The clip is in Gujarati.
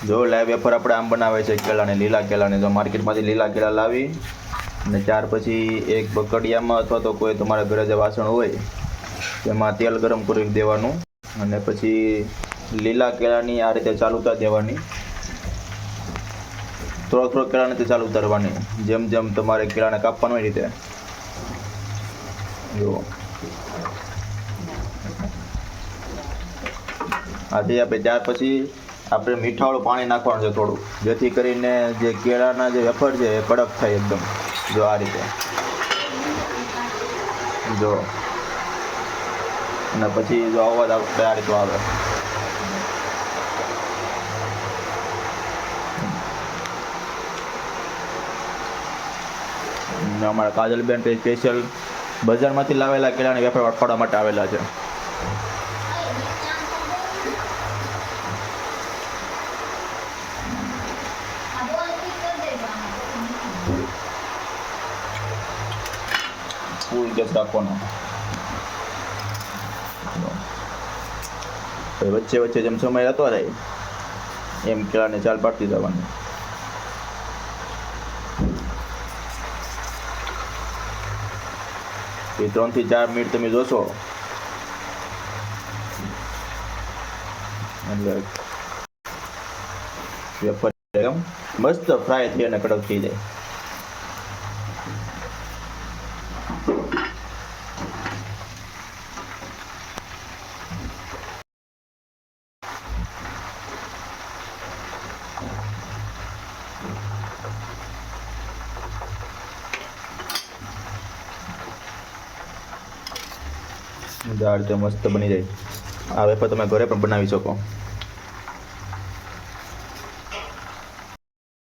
જો લાઈવ વેફર આપણે આમ બનાવે છે કેળાને, લીલા કેળાને. જો માર્કેટમાંથી લીલા કેળા લાવી અને ત્યાર પછી એક બકડિયામાં અથવા તો કોઈ તમારા ઘરે જે વાસણ હોય તેમાં તેલ ગરમ કરી દેવાનું અને પછી લીલા કેળાની આ રીતે ચાલુતા દેવાની. થોડોક કેળાને તે ચાલુ ઉતારવાની, જેમ જેમ તમારે કેળાને કાપવાનું હોય રીતે. જો આથી આપણે ત્યાર પછી આપણે મીઠાવાળું પાણી નાખવાનું છે થોડું, જેથી કરીને જે કેળાના જે વેફર છે એ કડક થાય એકદમ. જો આ રીતે જો, અને પછી જો અવાજ આપણે આ રીતે આવે. અમારા કાજલબેન સ્પેશિયલ બજારમાંથી લાવેલા કેળાની વેફર અઠવાડિયા માટે આવેલા છે. ફૂલ ગેસ રાખવાનો. વચ્ચે વચ્ચે જેમ સમય રહેતો જાય એમ કેળાને ચાલ પાડતી જવાની. એ 3 થી 4 મિનિટ તમે જોશો એટલે વેફર એકદમ મસ્ત ફ્રાય થઈ અને કડક થઈ જાય. આ રીતે મસ્ત બની જાય. આ વેફર તમે ઘરે પણ બનાવી શકો.